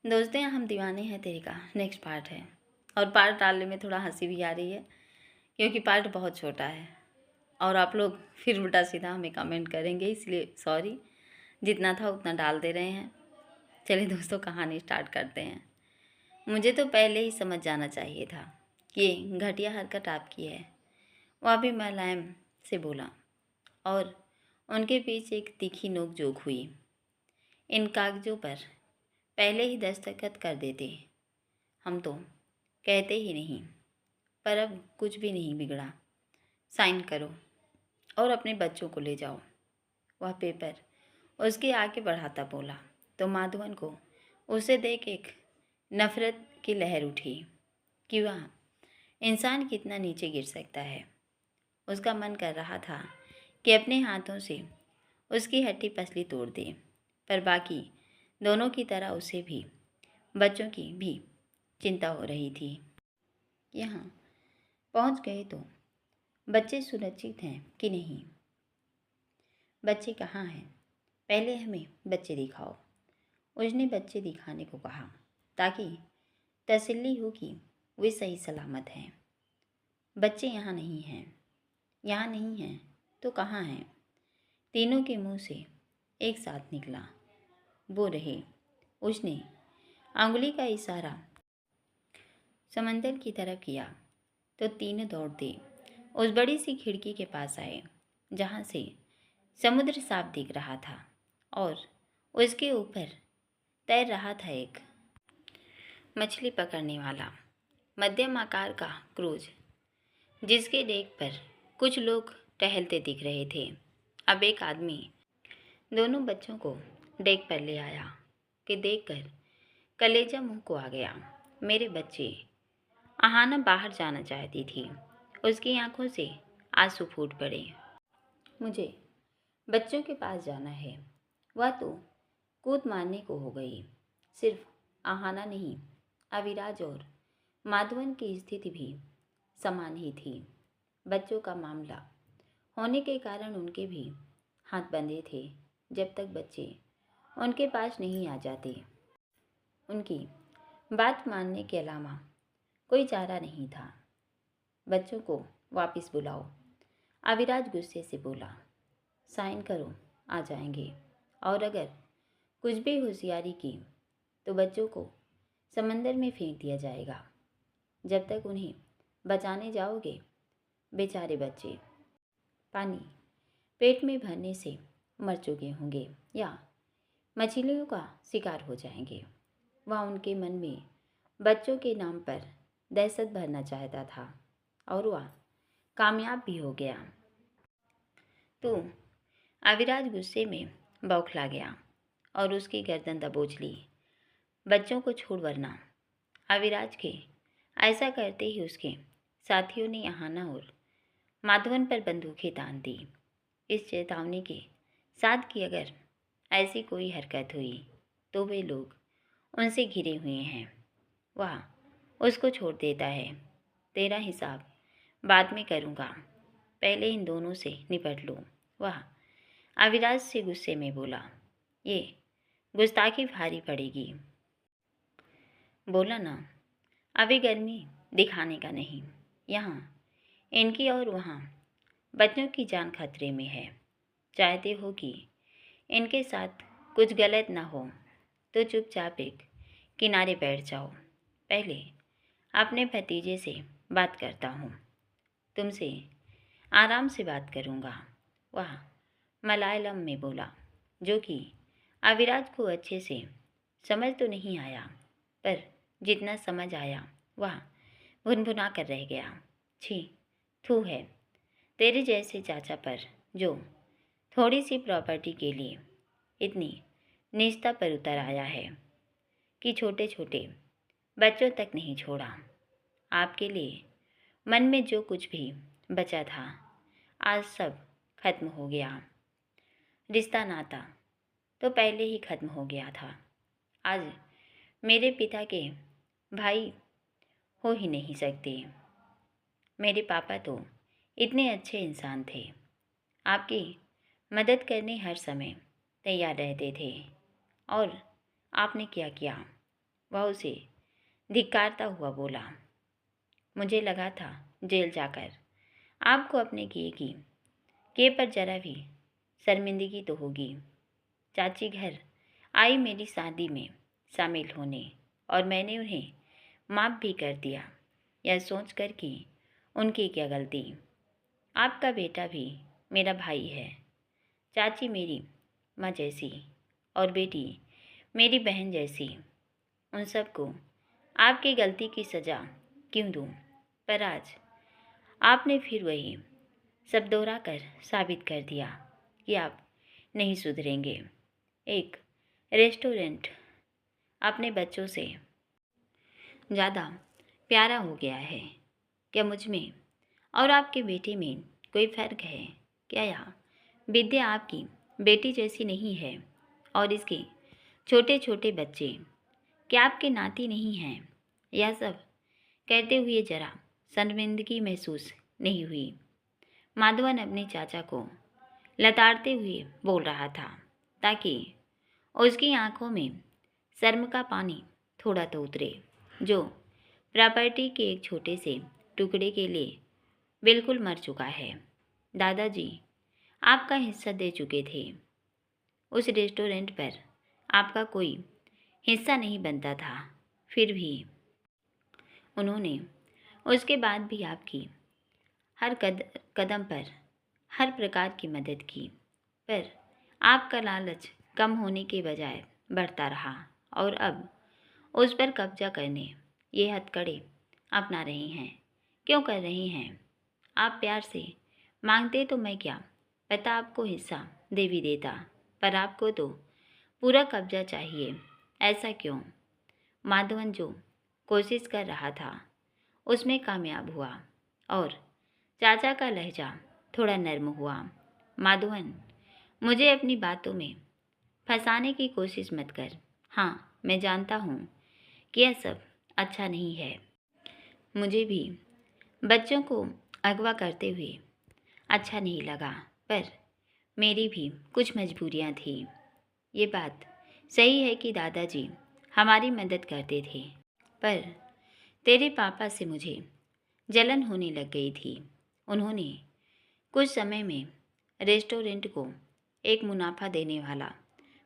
दोस्तों हम दीवाने हैं तेरे का नेक्स्ट पार्ट है। और पार्ट डालने में थोड़ा हंसी भी आ रही है क्योंकि पार्ट बहुत छोटा है और आप लोग फिर उल्टा सीधा हमें कमेंट करेंगे, इसलिए सॉरी। जितना था उतना डाल दे रहे हैं। चलिए दोस्तों कहानी स्टार्ट करते हैं। मुझे तो पहले ही समझ जाना चाहिए था कि ये घटिया हरकत आपकी है, वह भी मुलायम से बोला और उनके पीछे एक तीखी नोक-झोंक हुई। इन कागजों पर पहले ही दस्तखत कर देते, हम तो कहते ही नहीं। पर अब कुछ भी नहीं बिगड़ा, साइन करो और अपने बच्चों को ले जाओ। वह पेपर उसके आगे बढ़ाता बोला तो माधवन को उसे देख एक नफरत की लहर उठी कि वह इंसान कितना नीचे गिर सकता है। उसका मन कर रहा था कि अपने हाथों से उसकी हड्डी पसली तोड़ दे, पर बाकी दोनों की तरह उसे भी बच्चों की भी चिंता हो रही थी। यहाँ पहुँच गए तो बच्चे सुरक्षित हैं कि नहीं? बच्चे कहाँ हैं? पहले हमें बच्चे दिखाओ। उसने बच्चे दिखाने को कहा ताकि तसल्ली हो कि वे सही सलामत हैं। बच्चे यहाँ नहीं हैं। यहाँ नहीं हैं तो कहाँ हैं? तीनों के मुंह से एक साथ निकला, वो रहे। उसने अंगुली का इशारा समंदर की तरफ किया तो तीनों दौड़ते उस बड़ी सी खिड़की के पास आए जहाँ से समुद्र साफ दिख रहा था और उसके ऊपर तैर रहा था एक मछली पकड़ने वाला मध्यम आकार का क्रूज, जिसके डेक पर कुछ लोग टहलते दिख रहे थे। अब एक आदमी दोनों बच्चों को डेक पर ले आया कि देखकर कलेजा मुंह को आ गया। मेरे बच्चे। आहाना बाहर जाना चाहती थी, उसकी आंखों से आंसू फूट पड़े। मुझे बच्चों के पास जाना है। वह तो कूद मारने को हो गई। सिर्फ आहाना नहीं, अविराज और माधवन की स्थिति भी समान ही थी। बच्चों का मामला होने के कारण उनके भी हाथ बंधे थे जब तक बच्चे उनके पास नहीं आ जाते। उनकी बात मानने के अलावा कोई चारा नहीं था। बच्चों को वापस बुलाओ, अविराज गुस्से से बोला। साइन करो, आ जाएंगे। और अगर कुछ भी होशियारी की तो बच्चों को समंदर में फेंक दिया जाएगा। जब तक उन्हें बचाने जाओगे, बेचारे बच्चे पानी पेट में भरने से मर चुके होंगे या मछलियों का शिकार हो जाएंगे। वह उनके मन में बच्चों के नाम पर दहशत भरना चाहता था और वह कामयाब भी हो गया। तो अविराज गुस्से में बौखला गया और उसकी गर्दन दबोच ली। बच्चों को छोड़, वरना। अविराज के ऐसा करते ही उसके साथियों ने आहाना और माधवन पर बंदूकें तान दी, इस चेतावनी के साथ कि अगर ऐसी कोई हरकत हुई तो वे लोग उनसे घिरे हुए हैं। वह उसको छोड़ देता है। तेरा हिसाब बाद में करूँगा, पहले इन दोनों से निपट लो। वह अविराज से गुस्से में बोला। ये गुस्ताखी भारी पड़ेगी। बोला ना, अभी गर्मी दिखाने का नहीं। यहाँ इनकी और वहाँ बच्चों की जान खतरे में है। चाहते हो कि इनके साथ कुछ गलत ना हो तो चुपचाप एक किनारे बैठ जाओ। पहले अपने भतीजे से बात करता हूँ, तुमसे आराम से बात करूँगा। वह मलयालम में बोला, जो कि अविराज को अच्छे से समझ तो नहीं आया, पर जितना समझ आया वह भुनभुना कर रह गया। छी, थू है तेरे जैसे चाचा पर जो थोड़ी सी प्रॉपर्टी के लिए इतनी नीचता पर उतर आया है कि छोटे छोटे बच्चों तक नहीं छोड़ा। आपके लिए मन में जो कुछ भी बचा था आज सब खत्म हो गया। रिश्ता नाता तो पहले ही खत्म हो गया था। आज मेरे पिता के भाई हो ही नहीं सकते। मेरे पापा तो इतने अच्छे इंसान थे, आपकी मदद करने हर समय तैयार रहते थे। और आपने क्या किया? वह उसे धिक्कारता हुआ बोला, मुझे लगा था जेल जाकर आपको अपने किए पर जरा भी शर्मिंदगी तो होगी। चाची घर आई मेरी शादी में शामिल होने और मैंने उन्हें माफ़ भी कर दिया, यह सोच कर कि उनकी क्या गलती। आपका बेटा भी मेरा भाई है। चाची मेरी माँ जैसी और बेटी मेरी बहन जैसी। उन सबको आपकी गलती की सज़ा क्यों दूँ? पर आज आपने फिर वही सब दोहरा कर साबित कर दिया कि आप नहीं सुधरेंगे। एक रेस्टोरेंट अपने बच्चों से ज़्यादा प्यारा हो गया है। क्या मुझ में और आपके बेटे में कोई फ़र्क है? क्या यहाँ विद्या आपकी बेटी जैसी नहीं है और इसके छोटे छोटे बच्चे क्या आपके नाती नहीं हैं? यह सब कहते हुए जरा शर्मिंदगी महसूस नहीं हुई। माधवन अपने चाचा को लताड़ते हुए बोल रहा था ताकि उसकी आंखों में शर्म का पानी थोड़ा तो उतरे, जो प्रॉपर्टी के एक छोटे से टुकड़े के लिए बिल्कुल मर चुका है। दादाजी आपका हिस्सा दे चुके थे। उस रेस्टोरेंट पर आपका कोई हिस्सा नहीं बनता था, फिर भी उन्होंने उसके बाद भी आपकी हर कदम पर हर प्रकार की मदद की, पर आपका लालच कम होने के बजाय बढ़ता रहा और अब उस पर कब्जा करने ये हथकड़े अपना रहे हैं। क्यों कर रहे हैं? आप प्यार से मांगते तो मैं क्या पता आपको हिस्सा दे भी देता, पर आपको तो पूरा कब्जा चाहिए। ऐसा क्यों? माधवन जो कोशिश कर रहा था उसमें कामयाब हुआ और चाचा का लहजा थोड़ा नर्म हुआ। माधवन, मुझे अपनी बातों में फंसाने की कोशिश मत कर। हाँ, मैं जानता हूँ कि यह सब अच्छा नहीं है। मुझे भी बच्चों को अगवा करते हुए अच्छा नहीं लगा, पर मेरी भी कुछ मजबूरियाँ थी। ये बात सही है कि दादाजी हमारी मदद करते थे, पर तेरे पापा से मुझे जलन होने लग गई थी। उन्होंने कुछ समय में रेस्टोरेंट को एक मुनाफा देने वाला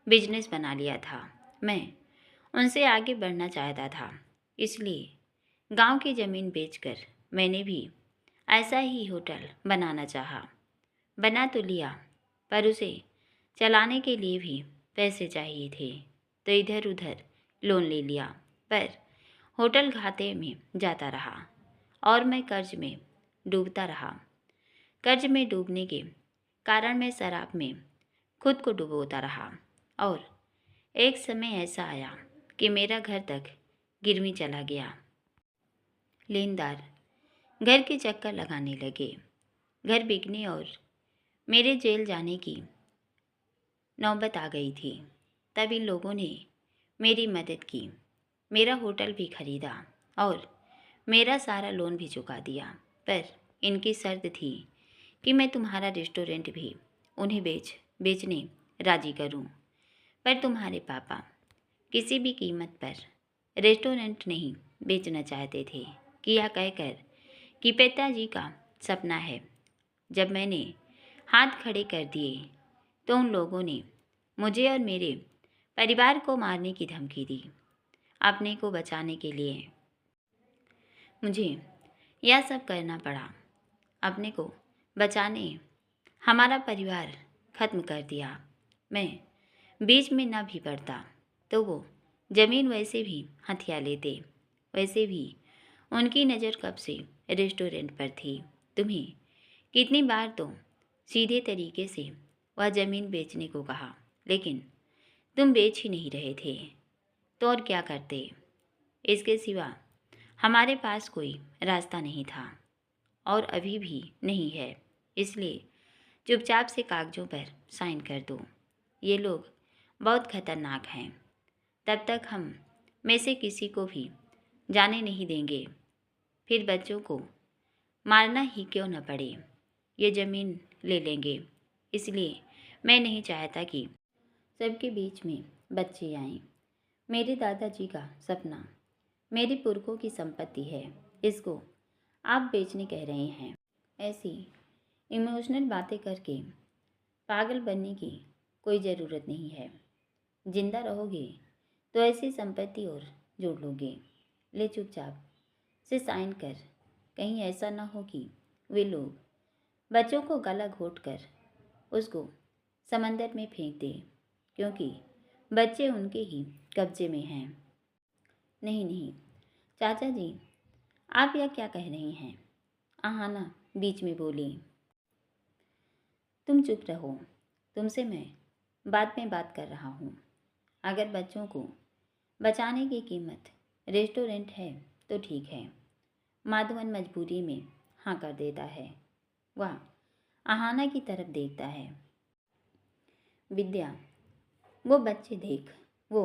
बिजनेस बना लिया था। मैं उनसे आगे बढ़ना चाहता था, इसलिए गांव की ज़मीन बेचकर मैंने भी ऐसा ही होटल बनाना चाहा। बना तो लिया, पर उसे चलाने के लिए भी पैसे चाहिए थे, तो इधर उधर लोन ले लिया, पर होटल घाटे में जाता रहा और मैं कर्ज में डूबता रहा। कर्ज में डूबने के कारण मैं शराब में खुद को डुबोता रहा और एक समय ऐसा आया कि मेरा घर तक गिरवी चला गया। लेनदार घर के चक्कर लगाने लगे। घर बिकने और मेरे जेल जाने की नौबत आ गई थी। तब इन लोगों ने मेरी मदद की, मेरा होटल भी खरीदा और मेरा सारा लोन भी चुका दिया, पर इनकी शर्त थी कि मैं तुम्हारा रेस्टोरेंट भी उन्हें बेचने राजी करूं। पर तुम्हारे पापा किसी भी कीमत पर रेस्टोरेंट नहीं बेचना चाहते थे कि यह कहकर कि पिताजी का सपना है। जब मैंने हाथ खड़े कर दिए तो उन लोगों ने मुझे और मेरे परिवार को मारने की धमकी दी। अपने को बचाने के लिए मुझे यह सब करना पड़ा। अपने को बचाने हमारा परिवार ख़त्म कर दिया। मैं बीच में ना भी पड़ता तो वो ज़मीन वैसे भी हथिया लेते। वैसे भी उनकी नज़र कब से रेस्टोरेंट पर थी। तुम्हें कितनी बार तो सीधे तरीके से वह ज़मीन बेचने को कहा, लेकिन तुम बेच ही नहीं रहे थे, तो और क्या करते? इसके सिवा हमारे पास कोई रास्ता नहीं था और अभी भी नहीं है, इसलिए चुपचाप से कागज़ों पर साइन कर दो। ये लोग बहुत खतरनाक हैं। तब तक हम में से किसी को भी जाने नहीं देंगे। फिर बच्चों को मारना ही क्यों न पड़े, ये ज़मीन ले लेंगे। इसलिए मैं नहीं चाहता कि सबके बीच में बच्चे आएं। मेरे दादाजी का सपना मेरे पुरखों की संपत्ति है, इसको आप बेचने कह रहे हैं। ऐसी इमोशनल बातें करके पागल बनने की कोई ज़रूरत नहीं है। जिंदा रहोगे तो ऐसी संपत्ति और जोड़ लोगे। ले चुपचाप से साइन कर, कहीं ऐसा ना हो कि वे लोग बच्चों को गला घोट कर उसको समंदर में फेंक दे, क्योंकि बच्चे उनके ही कब्जे में हैं। नहीं नहीं चाचा जी, आप यह क्या कह रहे हैं? आहाना बीच में बोली। तुम चुप रहो, तुमसे मैं बाद में बात कर रहा हूँ। अगर बच्चों को बचाने की कीमत रेस्टोरेंट है तो ठीक है। माधवन मजबूरी में हाँ कर देता है। वह आहाना की तरफ देखता है। विद्या, वो बच्चे देख, वो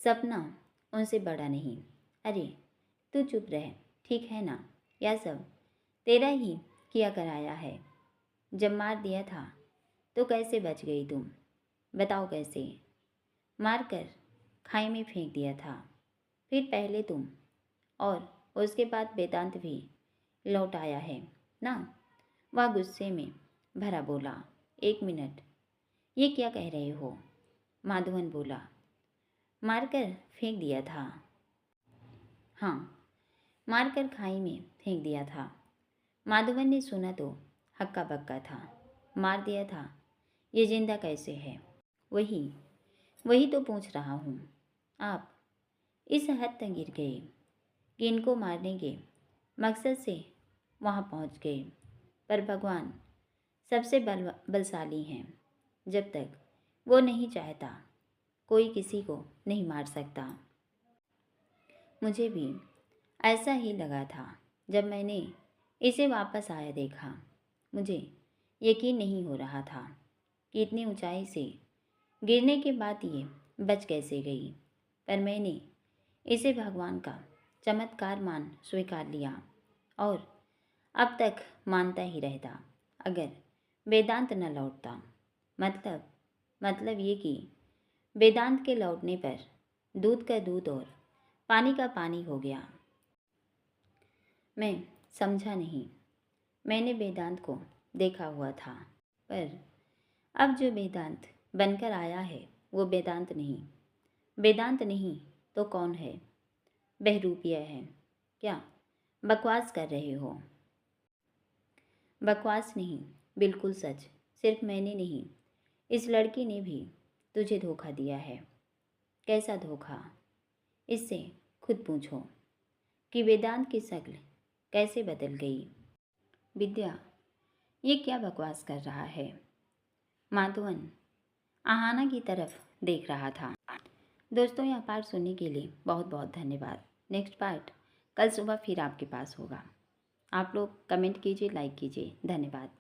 सपना उनसे बड़ा नहीं। अरे तू चुप रह, ठीक है ना? यह सब तेरा ही किया कराया है। जब मार दिया था तो कैसे बच गई तुम? बताओ कैसे? मार कर खाई में फेंक दिया था, फिर पहले तुम और उसके बाद वेदांत भी लौट आया है ना? वह गुस्से में भरा बोला। एक मिनट, ये क्या कह रहे हो? माधवन बोला। मारकर फेंक दिया था। हाँ, मारकर खाई में फेंक दिया था। माधवन ने सुना तो हक्का बक्का था। मार दिया था, ये जिंदा कैसे है? वही वही तो पूछ रहा हूँ। आप इस हद तक गिर गए कि इनको मारने के मकसद से वहाँ पहुँच गए। पर भगवान सबसे बलशाली हैं। जब तक वो नहीं चाहता कोई किसी को नहीं मार सकता। मुझे भी ऐसा ही लगा था जब मैंने इसे वापस आया देखा। मुझे यकीन नहीं हो रहा था कि इतनी ऊंचाई से गिरने के बाद ये बच कैसे गई। पर मैंने इसे भगवान का चमत्कार मान स्वीकार लिया और अब तक मानता ही रहता अगर वेदांत न लौटता। मतलब ये कि वेदांत के लौटने पर दूध का दूध और पानी का पानी हो गया। मैं समझा नहीं। मैंने वेदांत को देखा हुआ था, पर अब जो वेदांत बनकर आया है वो वेदांत नहीं। वेदांत नहीं तो कौन है? बहरूपिया है। क्या बकवास कर रहे हो? बकवास नहीं, बिल्कुल सच। सिर्फ मैंने नहीं, इस लड़की ने भी तुझे धोखा दिया है। कैसा धोखा? इससे खुद पूछो कि वेदांत की शक्ल कैसे बदल गई। विद्या, ये क्या बकवास कर रहा है? माधवन आहाना की तरफ देख रहा था। दोस्तों, यह पार्ट सुनने के लिए बहुत बहुत धन्यवाद। नेक्स्ट पार्ट कल सुबह फिर आपके पास होगा। आप लोग कमेंट कीजिए, लाइक कीजिए। धन्यवाद।